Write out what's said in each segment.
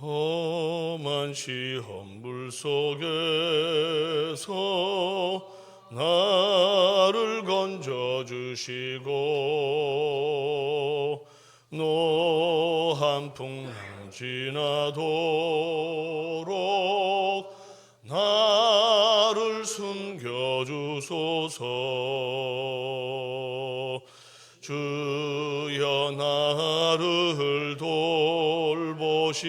험한 시험불 속에서 나를 건져주시고 노한풍 지나도록 나를 숨겨주소서. 주여 나를 돌보시사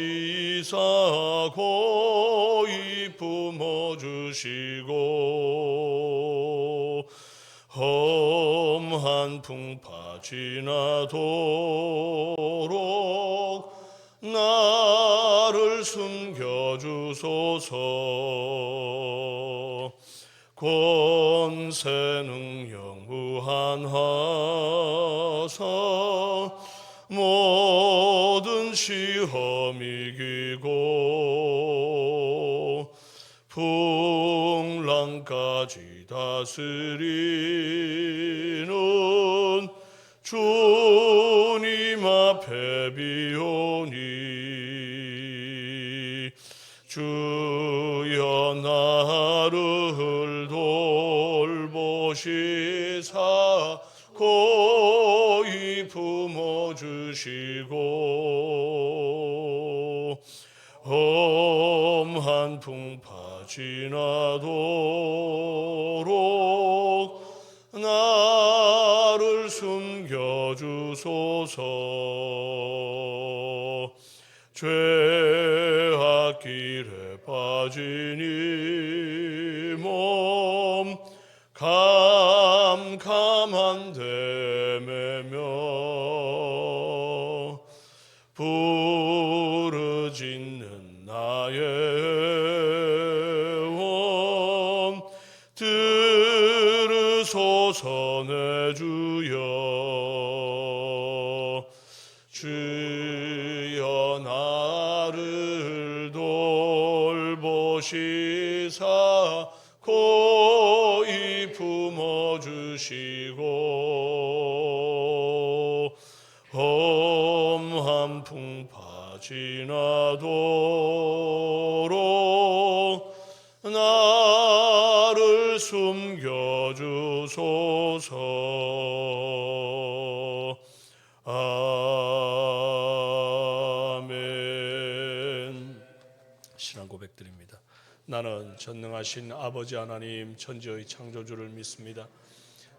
고이 품어주시고 험한 풍파 지나도록 나를 숨겨주소서. 권세 능력 무한하사 모든 시험 이기고 풍랑까지 다스리는 주님 앞에 비오니 주여 나를 돌보시사 고이 품어주시고 험한 풍파 지나도록 나를 숨겨주소서. 죄악 길에 빠진 이 몸 캄캄한 데 매며 부르짖는 나의 원 들으소서 내 주여. 주여 나를 돌보시사 고이 품어주시고 험한 풍파 지나도록 나를 숨겨주소서. 아멘. 신앙 고백드립니다. 나는 전능하신 아버지 하나님 천지의 창조주를 믿습니다.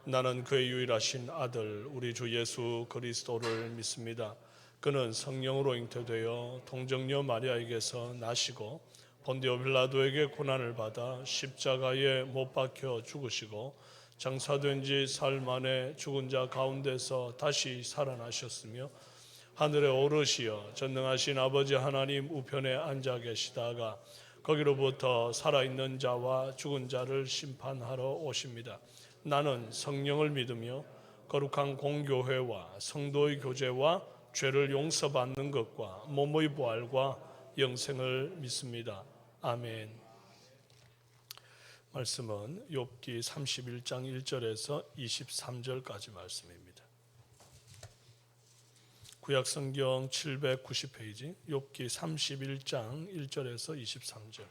나는 그의 유일하신 아들 우리 주 예수 그리스도를 믿습니다. 그는 성령으로 잉태되어 동정녀 마리아에게서 나시고 본디오 빌라도에게 고난을 받아 십자가에 못 박혀 죽으시고 장사된 지 사흘 만에 죽은 자 가운데서 다시 살아나셨으며 하늘에 오르시어 전능하신 아버지 하나님 우편에 앉아 계시다가 거기로부터 살아있는 자와 죽은 자를 심판하러 오십니다. 나는 성령을 믿으며 거룩한 공교회와 성도의 교제와 죄를 용서받는 것과 몸의 부활과 영생을 믿습니다. 아멘. 말씀은 욥기 31장 1절에서 23절까지 말씀입니다. 구약성경 790페이지 욥기 31장 1절에서 23절.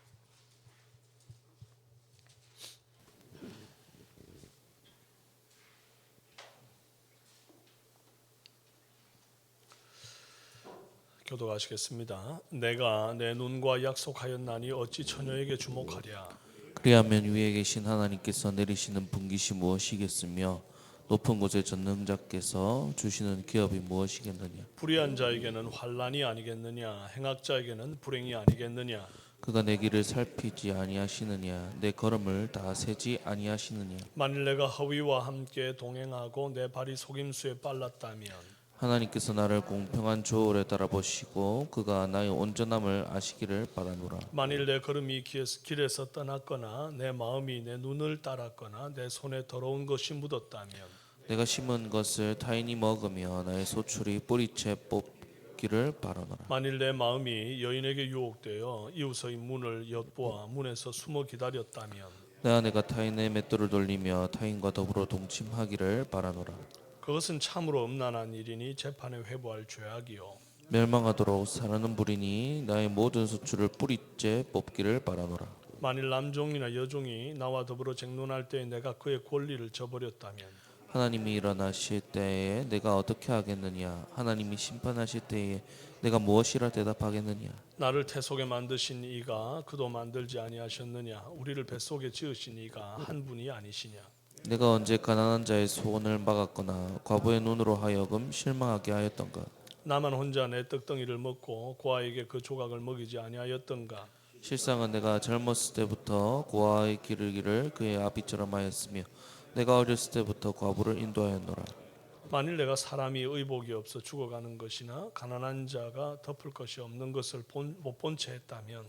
교독하시겠습니다. 내가 내 눈과 약속하였나니 어찌 처녀에게 주목하랴. 그리하면 위에 계신 하나님께서 내리시는 분깃이 무엇이겠으며 높은 곳에 전능자께서 주시는 기업이 무엇이겠느냐. 불의한 자에게는 환난이 아니겠느냐. 행악자에게는 불행이 아니겠느냐. 그가 내 길을 살피지 아니하시느냐. 내 걸음을 다 세지 아니하시느냐. 만일 내가 허위와 함께 동행하고 내 발이 속임수에 빨랐다면 하나님께서 나를 공평한 조울에 따라보시고 그가 나의 온전함을 아시기를 바라노라. 만일 내 걸음이 길에서 떠났거나 내 마음이 내 눈을 따랐거나 내 손에 더러운 것이 묻었다면 내가 심은 것을 타인이 먹으며 나의 소출이 뿌리채 뽑기를 바라노라. 만일 내 마음이 여인에게 유혹되어 이웃의 문을 엿보아 문에서 숨어 기다렸다면 내 아내가 타인의 맷돌을 돌리며 타인과 더불어 동침하기를 바라노라. 그것은 참으로 음란한 일이니 재판에 회부할 죄악이요 멸망하도록 사르는 불이니 나의 모든 소출을 뿌리째 뽑기를 바라노라. 만일 남종이나 여종이 나와 더불어 쟁론할 때에 내가 그의 권리를 저버렸다면 하나님이 일어나실 때에 내가 어떻게 하겠느냐? 하나님이 심판하실 때에 내가 무엇이라 대답하겠느냐? 나를 태속에 만드신 이가 그도 만들지 아니하셨느냐? 우리를 뱃속에 지으신 이가 한 분이 아니시냐? 내가 언제 가난한 자의 소원을 막았거나 과부의 눈으로 하여금 실망하게 하였던가? 나만 혼자 내 떡덩이를 먹고 고아에게 그 조각을 먹이지 아니하였던가? 실상은 내가 젊었을 때부터 고아의 기르기를 그의 아비처럼 하였으며 내가 어렸을 때부터 과부를 인도하였노라. 만일 내가 사람이 의복이 없어 죽어가는 것이나 가난한 자가 덮을 것이 없는 것을 못 본 채 했다면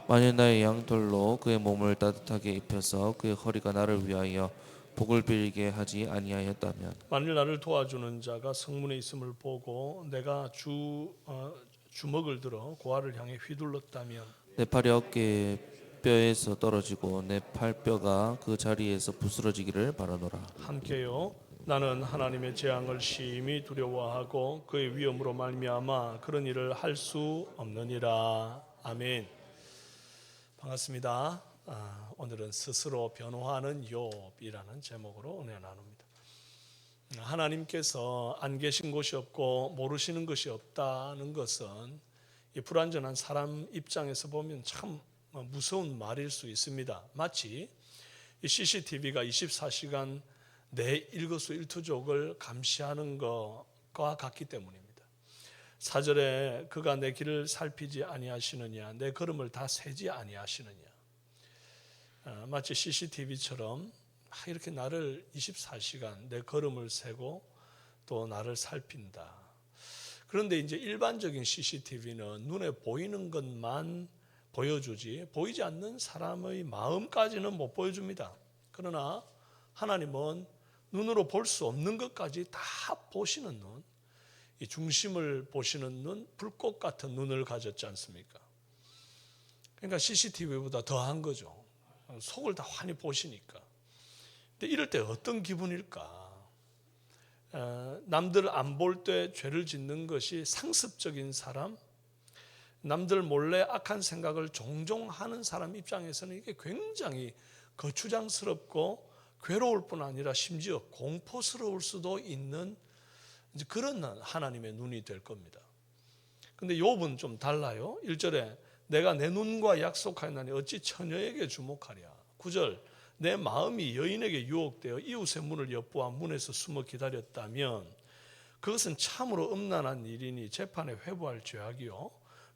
만일 나의 양털로 그의 몸을 따뜻하게 입혀서 그의 허리가 나를 위하여 복을 빌게 하지 아니하였다면 만일 나를 도와주는 자가 성문에 있음을 보고 내가 주먹을 들어 고아를 향해 휘둘렀다면 내 팔이 어깨 뼈에서 떨어지고 내 팔뼈가 그 자리에서 부스러지기를 바라노라. 함께요. 나는 하나님의 재앙을 심히 두려워하고 그의 위엄으로 말미암아 그런 일을 할 수 없느니라. 아멘. 반갑습니다. 오늘은 스스로 변호하는 욥이라는 제목으로 은혜 나눕니다. 하나님께서 안 계신 곳이 없고 모르시는 것이 없다는 것은 이 불완전한 사람 입장에서 보면 참 무서운 말일 수 있습니다. 마치 이 CCTV가 24시간 내 일거수일투족을 감시하는 것과 같기 때문입니다. 4절에 그가 내 길을 살피지 아니하시느냐, 내 걸음을 다 세지 아니하시느냐. 마치 CCTV처럼 이렇게 나를 24시간 내 걸음을 세고 또 나를 살핀다. 그런데 이제 일반적인 CCTV는 눈에 보이는 것만 보여주지 보이지 않는 사람의 마음까지는 못 보여줍니다. 그러나 하나님은 눈으로 볼 수 없는 것까지 다 보시는 눈, 이 중심을 보시는 눈, 불꽃 같은 눈을 가졌지 않습니까? 그러니까 CCTV보다 더한 거죠. 속을 다 환히 보시니까. 근데 이럴 때 어떤 기분일까? 남들 안 볼 때 죄를 짓는 것이 상습적인 사람, 남들 몰래 악한 생각을 종종 하는 사람 입장에서는 이게 굉장히 거추장스럽고 괴로울 뿐 아니라 심지어 공포스러울 수도 있는 그런 하나님의 눈이 될 겁니다. 근데 욥은 좀 달라요. 1절에 내가 내 눈과 약속하였나니 어찌 처녀에게 주목하랴. 9절 내 마음이 여인에게 유혹되어 이웃의 문을 엿보아 문에서 숨어 기다렸다면 그것은 참으로 음란한 일이니 재판에 회부할 죄악이요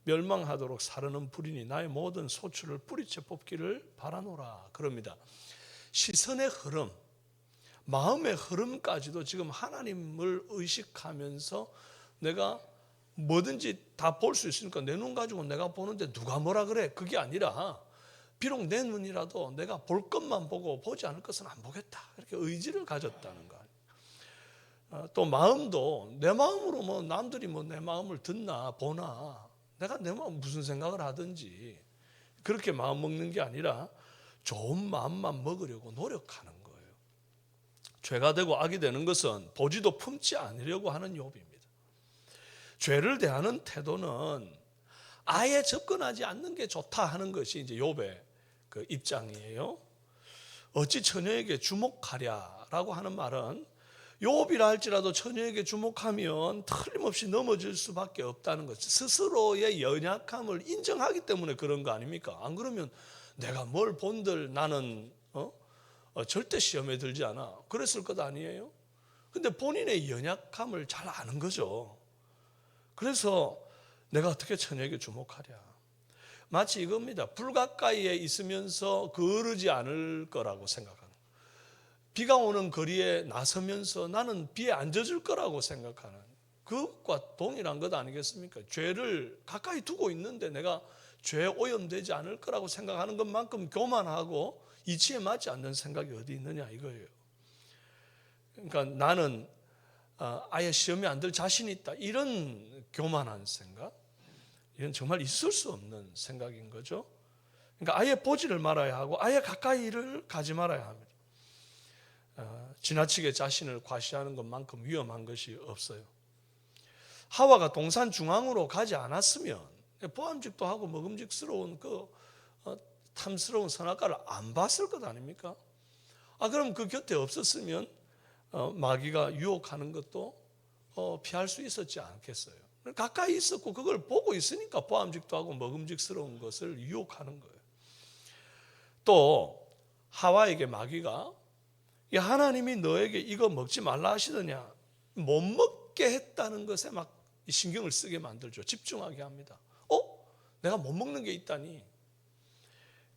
멸망하도록 사르는 불이니 나의 모든 소출을 뿌리째 뽑기를 바라노라. 그럽니다. 시선의 흐름, 마음의 흐름까지도 지금 하나님을 의식하면서 내가 뭐든지 다 볼 수 있으니까 내 눈 가지고 내가 보는데 누가 뭐라 그래? 그게 아니라 비록 내 눈이라도 내가 볼 것만 보고 보지 않을 것은 안 보겠다. 이렇게 의지를 가졌다는 거. 또 마음도 내 마음으로 뭐 남들이 뭐 내 마음을 듣나 보나 내가 내 마음 무슨 생각을 하든지 그렇게 마음 먹는 게 아니라 좋은 마음만 먹으려고 노력하는 거예요. 죄가 되고 악이 되는 것은 보지도 품지 않으려고 하는 욥입니다. 죄를 대하는 태도는 아예 접근하지 않는 게 좋다 하는 것이 이제 욥의 그 입장이에요. 어찌 처녀에게 주목하랴라고 하는 말은 욥이라 할지라도 처녀에게 주목하면 틀림없이 넘어질 수밖에 없다는 것. 스스로의 연약함을 인정하기 때문에 그런 거 아닙니까? 안 그러면 내가 뭘 본들 나는 절대 시험에 들지 않아. 그랬을 것 아니에요? 근데 본인의 연약함을 잘 아는 거죠. 그래서 내가 어떻게 처녀에게 주목하랴. 마치 이겁니다. 불 가까이에 있으면서 거르지 않을 거라고 생각하는. 비가 오는 거리에 나서면서 나는 비에 안 젖을 거라고 생각하는 그것과 동일한 것 아니겠습니까? 죄를 가까이 두고 있는데 내가 죄에 오염되지 않을 거라고 생각하는 것만큼 교만하고 이치에 맞지 않는 생각이 어디 있느냐 이거예요. 그러니까 나는 아예 시험에 안 들 자신이 있다. 이런 교만한 생각, 이건 정말 있을 수 없는 생각인 거죠. 그러니까 아예 보지를 말아야 하고 아예 가까이를 가지 말아야 합니다. 지나치게 자신을 과시하는 것만큼 위험한 것이 없어요. 하와가 동산 중앙으로 가지 않았으면 보암직도 하고 먹음직스러운 그 탐스러운 선악과를 안 봤을 것 아닙니까? 그럼 그 곁에 없었으면 마귀가 유혹하는 것도 피할 수 있었지 않겠어요? 가까이 있었고 그걸 보고 있으니까 보암직도 하고 먹음직스러운 것을 유혹하는 거예요. 또 하와에게 마귀가 하나님이 너에게 이거 먹지 말라 하시더냐, 못 먹게 했다는 것에 막 신경을 쓰게 만들죠. 집중하게 합니다. 내가 못 먹는 게 있다니.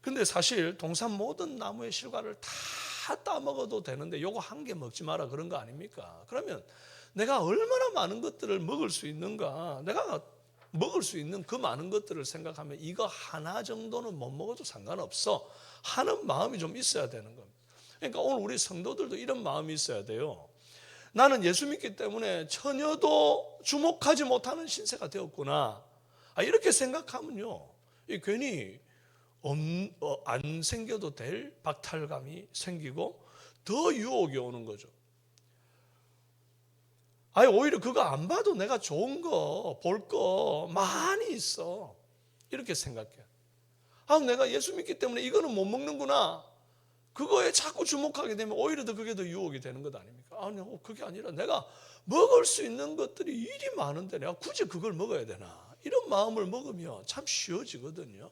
근데 사실 동산 모든 나무의 실과를 다 따먹어도 되는데 요거 한 개 먹지 마라 그런 거 아닙니까? 그러면 내가 얼마나 많은 것들을 먹을 수 있는가, 내가 먹을 수 있는 그 많은 것들을 생각하면 이거 하나 정도는 못 먹어도 상관없어 하는 마음이 좀 있어야 되는 겁니다. 그러니까 오늘 우리 성도들도 이런 마음이 있어야 돼요. 나는 예수 믿기 때문에 처녀도 주목하지 못하는 신세가 되었구나. 이렇게 생각하면요, 괜히 안 생겨도 될 박탈감이 생기고 더 유혹이 오는 거죠. 오히려 그거 안 봐도 내가 좋은 거, 볼 거 많이 있어. 이렇게 생각해. 내가 예수 믿기 때문에 이거는 못 먹는구나. 그거에 자꾸 주목하게 되면 오히려 그게 더 유혹이 되는 것 아닙니까? 그게 아니라 내가 먹을 수 있는 것들이 이리 많은데 내가 굳이 그걸 먹어야 되나? 이런 마음을 먹으면 참 쉬워지거든요.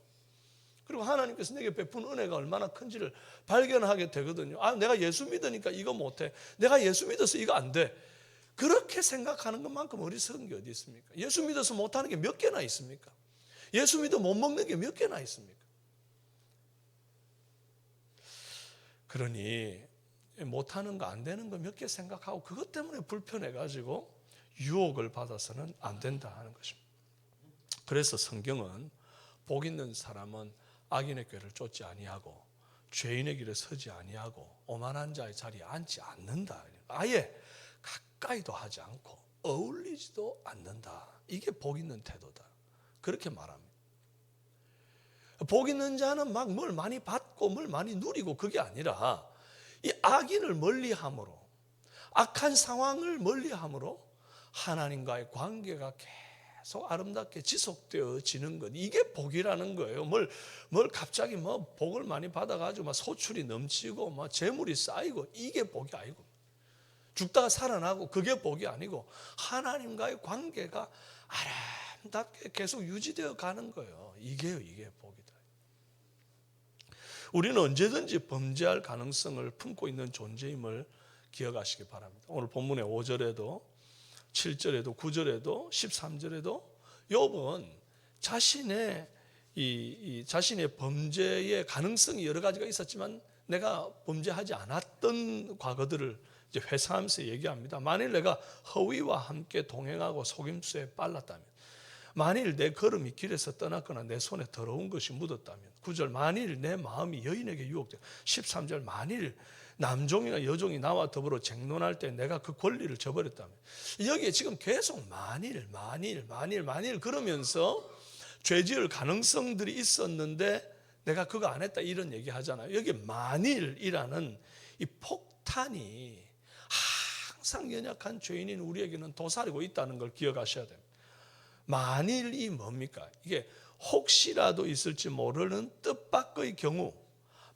그리고 하나님께서 내게 베푼 은혜가 얼마나 큰지를 발견하게 되거든요. 내가 예수 믿으니까 이거 못해. 내가 예수 믿어서 이거 안 돼. 그렇게 생각하는 것만큼 어리석은 게 어디 있습니까? 예수 믿어서 못하는 게 몇 개나 있습니까? 예수 믿어 못 먹는 게 몇 개나 있습니까? 그러니 못하는 거 안 되는 거 몇 개 생각하고 그것 때문에 불편해가지고 유혹을 받아서는 안 된다 하는 것입니다. 그래서 성경은 복 있는 사람은 악인의 꾀를 쫓지 아니하고 죄인의 길에 서지 아니하고 오만한 자의 자리에 앉지 않는다. 아예 가까이도 하지 않고 어울리지도 않는다. 이게 복 있는 태도다. 그렇게 말합니다. 복 있는 자는 막 뭘 많이 받고 뭘 많이 누리고 그게 아니라 이 악인을 멀리함으로, 악한 상황을 멀리함으로 하나님과의 관계가 계속 아름답게 지속되어지는 것, 이게 복이라는 거예요. 뭘 갑자기 복을 많이 받아가지고 소출이 넘치고 재물이 쌓이고 이게 복이 아니고, 죽다가 살아나고 그게 복이 아니고 하나님과의 관계가 아름답게 계속 유지되어 가는 거예요. 이게 복이다. 우리는 언제든지 범죄할 가능성을 품고 있는 존재임을 기억하시기 바랍니다. 오늘 본문의 5절에도 7절에도 9절에도 13절에도 욥은 자신의 자신의 범죄의 가능성이 여러 가지가 있었지만 내가 범죄하지 않았던 과거들을 이제 회상하면서 얘기합니다. 만일 내가 허위와 함께 동행하고 속임수에 빨랐다면, 만일 내 걸음이 길에서 떠났거나 내 손에 더러운 것이 묻었다면, 9절 만일 내 마음이 여인에게 유혹되고, 13절 만일 남종이나 여종이 나와 더불어 쟁론할 때 내가 그 권리를 저버렸다면, 여기에 지금 계속 만일 그러면서 죄지을 가능성들이 있었는데 내가 그거 안 했다 이런 얘기 하잖아요. 여기 만일이라는 이 폭탄이 항상 연약한 죄인인 우리에게는 도사리고 있다는 걸 기억하셔야 됩니다. 만일이 뭡니까? 이게 혹시라도 있을지 모르는 뜻밖의 경우,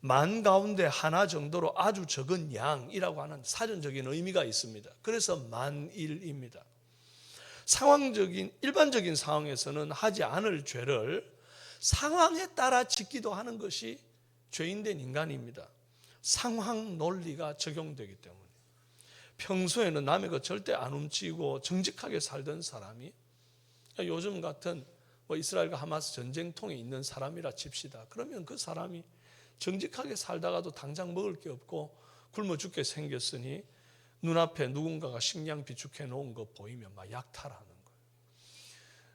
만 가운데 하나 정도로 아주 적은 양이라고 하는 사전적인 의미가 있습니다. 그래서 만일입니다. 일반적인 상황에서는 하지 않을 죄를 상황에 따라 짓기도 하는 것이 죄인된 인간입니다. 상황 논리가 적용되기 때문에. 평소에는 남의 것 절대 안 훔치고 정직하게 살던 사람이 요즘 같은 이스라엘과 하마스 전쟁통에 있는 사람이라 칩시다. 그러면 그 사람이 정직하게 살다가도 당장 먹을 게 없고 굶어 죽게 생겼으니 눈앞에 누군가가 식량 비축해 놓은 거 보이면 막 약탈하는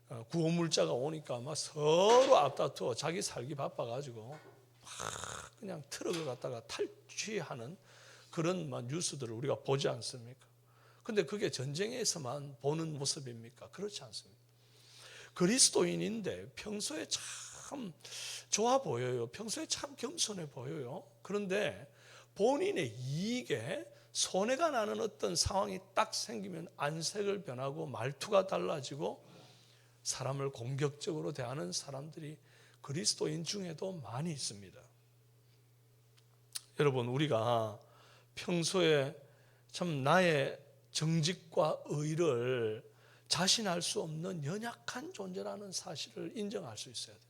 거예요. 구호물자가 오니까 막 서로 앞다투어 자기 살기 바빠가지고 막 그냥 트럭을 갖다가 탈취하는 그런 뉴스들을 우리가 보지 않습니까? 근데 그게 전쟁에서만 보는 모습입니까? 그렇지 않습니다. 그리스도인인데 평소에 참 좋아 보여요. 평소에 참 겸손해 보여요. 그런데 본인의 이익에 손해가 나는 어떤 상황이 딱 생기면 안색을 변하고 말투가 달라지고 사람을 공격적으로 대하는 사람들이 그리스도인 중에도 많이 있습니다. 여러분, 우리가 평소에 참 나의 정직과 의를 자신할 수 없는 연약한 존재라는 사실을 인정할 수 있어야 돼요.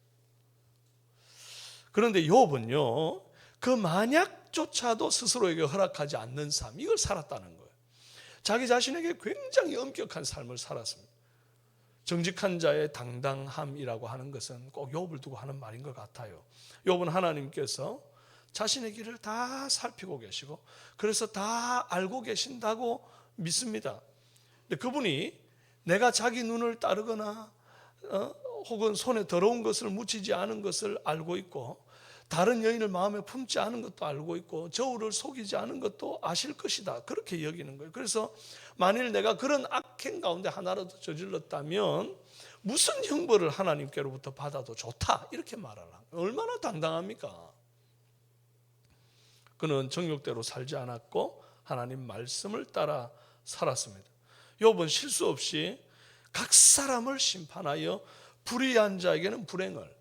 그런데 욥은요, 그 만약조차도 스스로에게 허락하지 않는 삶, 이걸 살았다는 거예요. 자기 자신에게 굉장히 엄격한 삶을 살았습니다. 정직한 자의 당당함이라고 하는 것은 꼭 욥을 두고 하는 말인 것 같아요. 욥은 하나님께서 자신의 길을 다 살피고 계시고 그래서 다 알고 계신다고 믿습니다. 근데 그분이 내가 자기 눈을 따르거나 혹은 손에 더러운 것을 묻히지 않은 것을 알고 있고 다른 여인을 마음에 품지 않은 것도 알고 있고 저울을 속이지 않은 것도 아실 것이다, 그렇게 여기는 거예요. 그래서 만일 내가 그런 악행 가운데 하나라도 저질렀다면 무슨 형벌을 하나님께로부터 받아도 좋다, 이렇게 말하라. 얼마나 당당합니까? 그는 정욕대로 살지 않았고 하나님 말씀을 따라 살았습니다. 욥은 실수 없이 각 사람을 심판하여 불의한 자에게는 불행을,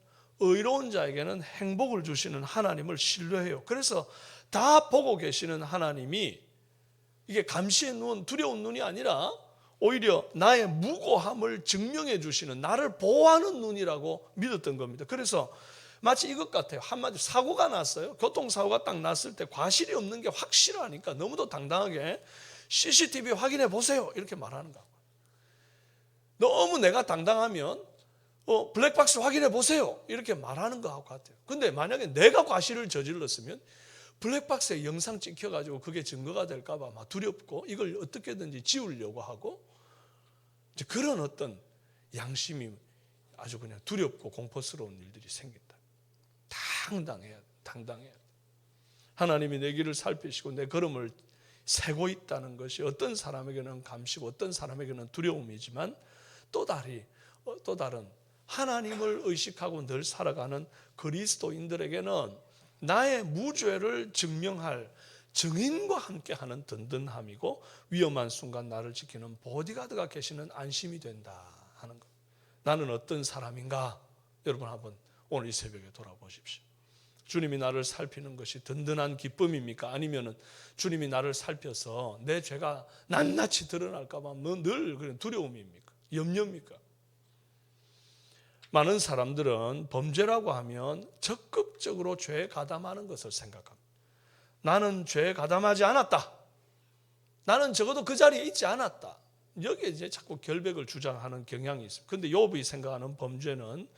의로운 자에게는 행복을 주시는 하나님을 신뢰해요. 그래서 다 보고 계시는 하나님이 이게 감시의 눈, 두려운 눈이 아니라 오히려 나의 무고함을 증명해 주시는, 나를 보호하는 눈이라고 믿었던 겁니다. 그래서 마치 이것 같아요. 한마디로 사고가 났어요. 교통사고가 딱 났을 때 과실이 없는 게 확실하니까 너무도 당당하게 CCTV 확인해 보세요, 이렇게 말하는 거예요. 너무 내가 당당하면 블랙박스 확인해 보세요, 이렇게 말하는 것 같아요. 근데 만약에 내가 과실을 저질렀으면 블랙박스에 영상 찍혀가지고 그게 증거가 될까 봐 막 두렵고 이걸 어떻게든지 지우려고 하고, 이제 그런 어떤 양심이 아주 그냥 두렵고 공포스러운 일들이 생긴다. 당당해야 돼. 하나님이 내 길을 살피시고 내 걸음을 세고 있다는 것이 어떤 사람에게는 감시고 어떤 사람에게는 두려움이지만 또 다른 하나님을 의식하고 늘 살아가는 그리스도인들에게는 나의 무죄를 증명할 증인과 함께하는 든든함이고 위험한 순간 나를 지키는 보디가드가 계시는 안심이 된다 하는 것. 나는 어떤 사람인가? 여러분 한번 오늘 이 새벽에 돌아보십시오. 주님이 나를 살피는 것이 든든한 기쁨입니까? 아니면 주님이 나를 살펴서 내 죄가 낱낱이 드러날까 봐 늘 그런 두려움입니까? 염려입니까? 많은 사람들은 범죄라고 하면 적극적으로 죄에 가담하는 것을 생각합니다. 나는 죄에 가담하지 않았다. 나는 적어도 그 자리에 있지 않았다. 여기에 이제 자꾸 결백을 주장하는 경향이 있습니다. 그런데 욥이 생각하는 범죄는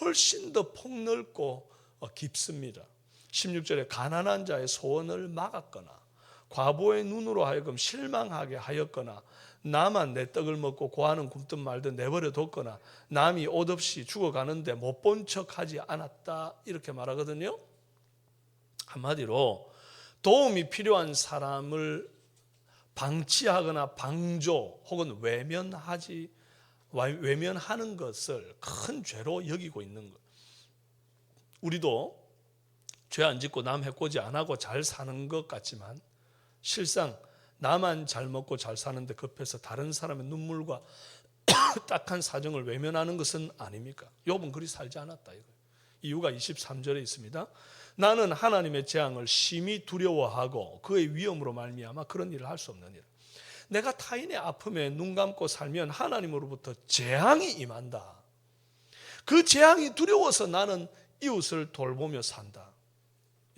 훨씬 더 폭넓고 깊습니다. 16절에 가난한 자의 소원을 막았거나 과부의 눈으로 하여금 실망하게 하였거나 나만 내 떡을 먹고 고아는 굶든 말든 내버려 뒀거나 남이 옷 없이 죽어가는데 못 본 척하지 않았다, 이렇게 말하거든요. 한마디로 도움이 필요한 사람을 방치하거나 방조 혹은 외면하는 것을 큰 죄로 여기고 있는 것. 우리도 죄 안 짓고 남 해코지 안 하고 잘 사는 것 같지만 실상 나만 잘 먹고 잘 사는데 급해서 다른 사람의 눈물과 딱한 사정을 외면하는 것은 아닙니까? 욥은 그리 살지 않았다 이거예요. 이유가 23절에 있습니다. 나는 하나님의 재앙을 심히 두려워하고 그의 위험으로 말미암아 그런 일을 할 수 없느니라. 내가 타인의 아픔에 눈 감고 살면 하나님으로부터 재앙이 임한다. 그 재앙이 두려워서 나는 이웃을 돌보며 산다.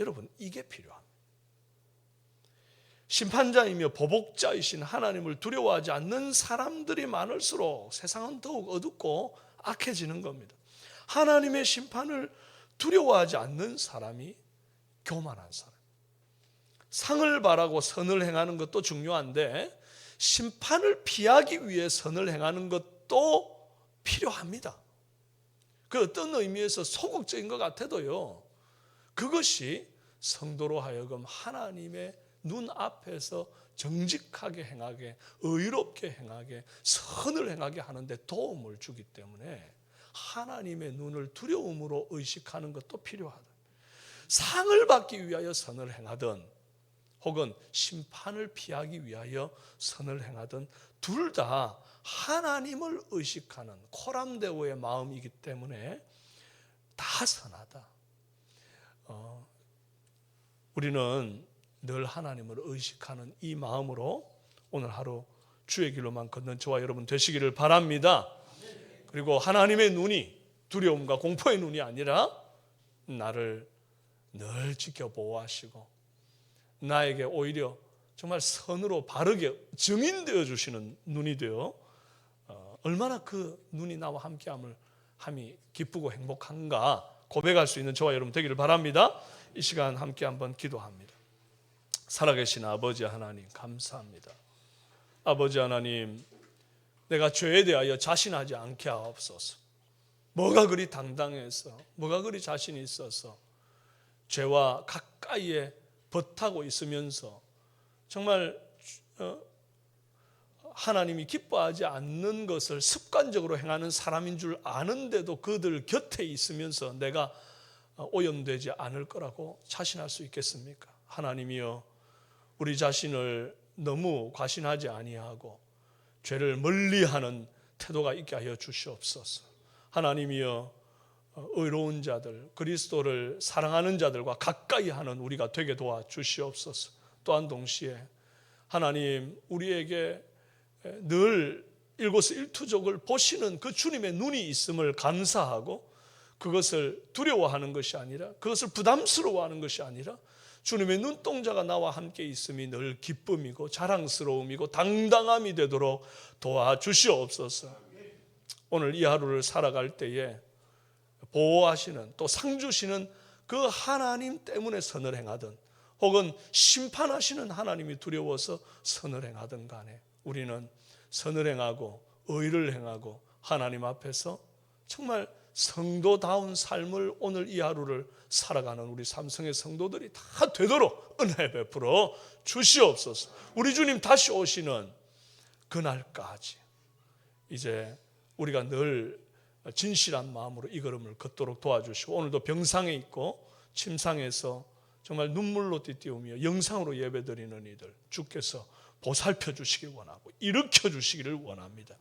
여러분, 이게 필요합니다. 심판자이며 보복자이신 하나님을 두려워하지 않는 사람들이 많을수록 세상은 더욱 어둡고 악해지는 겁니다. 하나님의 심판을 두려워하지 않는 사람이 교만한 사람. 상을 바라고 선을 행하는 것도 중요한데 심판을 피하기 위해 선을 행하는 것도 필요합니다. 그 어떤 의미에서 소극적인 것 같아도요, 그것이 성도로 하여금 하나님의 눈앞에서 정직하게 행하게, 의롭게 행하게, 선을 행하게 하는데 도움을 주기 때문에 하나님의 눈을 두려움으로 의식하는 것도 필요하다. 상을 받기 위하여 선을 행하든 혹은 심판을 피하기 위하여 선을 행하든 둘 다 하나님을 의식하는 코람데오의 마음이기 때문에 다 선하다. 우리는 늘 하나님을 의식하는 이 마음으로 오늘 하루 주의 길로만 걷는 저와 여러분 되시기를 바랍니다. 그리고 하나님의 눈이 두려움과 공포의 눈이 아니라 나를 늘 지켜보호하시고 나에게 오히려 정말 선으로 바르게 증인되어 주시는 눈이 되어 얼마나 그 눈이 나와 함께함이 기쁘고 행복한가 고백할 수 있는 저와 여러분 되기를 바랍니다. 이 시간 함께 한번 기도합니다. 살아계신 아버지 하나님 감사합니다. 아버지 하나님, 내가 죄에 대하여 자신하지 않게 하옵소서. 뭐가 그리 당당해서, 뭐가 그리 자신이 있어서 죄와 가까이에 버타고 있으면서 정말 하나님이 기뻐하지 않는 것을 습관적으로 행하는 사람인 줄 아는데도 그들 곁에 있으면서 내가 오염되지 않을 거라고 자신할 수 있겠습니까? 하나님이여, 우리 자신을 너무 과신하지 아니하고 죄를 멀리하는 태도가 있게 하여 주시옵소서. 하나님이여, 의로운 자들, 그리스도를 사랑하는 자들과 가까이 하는 우리가 되게 도와 주시옵소서. 또한 동시에 하나님, 우리에게 늘 일거수일투족을 보시는 그 주님의 눈이 있음을 감사하고 그것을 두려워하는 것이 아니라, 그것을 부담스러워하는 것이 아니라 주님의 눈동자가 나와 함께 있음이 늘 기쁨이고 자랑스러움이고 당당함이 되도록 도와주시옵소서. 오늘 이 하루를 살아갈 때에 보호하시는, 또 상 주시는 그 하나님 때문에 선을 행하든 혹은 심판하시는 하나님이 두려워서 선을 행하든 간에 우리는 선을 행하고 의를 행하고 하나님 앞에서 정말 성도다운 삶을 오늘 이 하루를 살아가는 우리 삼성의 성도들이 다 되도록 은혜 베풀어 주시옵소서. 우리 주님 다시 오시는 그날까지 이제 우리가 늘 진실한 마음으로 이 걸음을 걷도록 도와주시고, 오늘도 병상에 있고 침상에서 정말 눈물로 띠띠우며 영상으로 예배드리는 이들 주께서 보살펴 주시길 원하고 일으켜 주시기를 원합니다.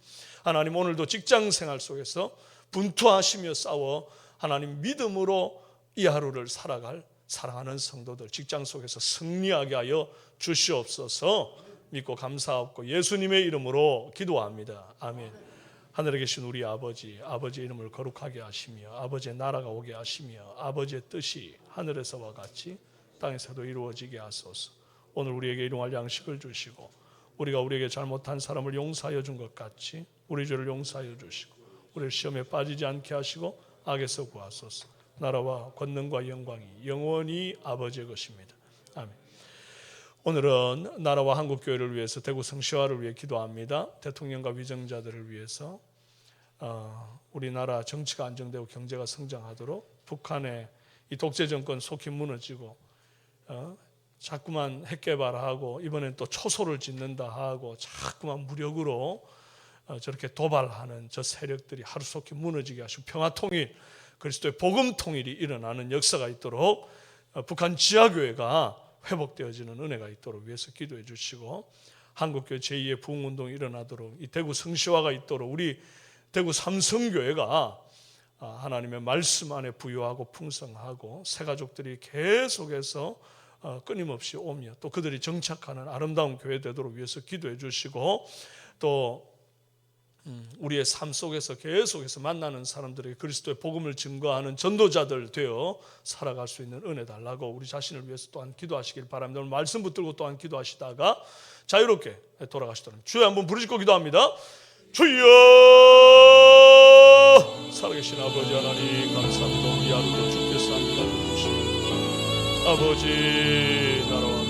하나님, 오늘도 직장생활 속에서 분투하시며 싸워 하나님 믿음으로 이 하루를 살아갈 사랑하는 성도들 직장 속에서 승리하게 하여 주시옵소서. 믿고 감사하고 예수님의 이름으로 기도합니다. 아멘. 하늘에 계신 우리 아버지, 아버지의 이름을 거룩하게 하시며 아버지의 나라가 오게 하시며 아버지의 뜻이 하늘에서와 같이 땅에서도 이루어지게 하소서. 오늘 우리에게 일용할 양식을 주시고 우리가 우리에게 잘못한 사람을 용서하여 준 것 같이 우리 죄를 용서하여 주시고 우리를 시험에 빠지지 않게 하시고 악에서 구하소서. 나라와 권능과 영광이 영원히 아버지의 것입니다. 아멘. 오늘은 나라와 한국교회를 위해서 대구 성시화를 위해 기도합니다. 대통령과 위정자들을 위해서 우리나라 정치가 안정되고 경제가 성장하도록 북한의 이 독재 정권 속히 무너지고 자꾸만 핵 개발하고 이번엔 또 초소를 짓는다 하고 자꾸만 무력으로 저렇게 도발하는 저 세력들이 하루속히 무너지게 하시고 평화통일, 그리스도의 복음통일이 일어나는 역사가 있도록 북한 지하교회가 회복되어지는 은혜가 있도록 위해서 기도해 주시고, 한국교회 제2의 부흥운동이 일어나도록 이 대구 성시화가 있도록 우리 대구 삼성교회가 하나님의 말씀 안에 부유하고 풍성하고 새가족들이 계속해서 끊임없이 오며 또 그들이 정착하는 아름다운 교회 되도록 위해서 기도해 주시고, 또 우리의 삶 속에서 계속해서 만나는 사람들에게 그리스도의 복음을 증거하는 전도자들 되어 살아갈 수 있는 은혜 달라고 우리 자신을 위해서 또한 기도하시길 바랍니다. 오늘 말씀 붙들고 또한 기도하시다가 자유롭게 돌아가시도록 주여 한번 부르짖고 기도합니다. 주여! 살아계신 아버지 하나님 감사합니다. 우리 하루도 주께서 함께 하여 주시옵소서. 아버지, 나라와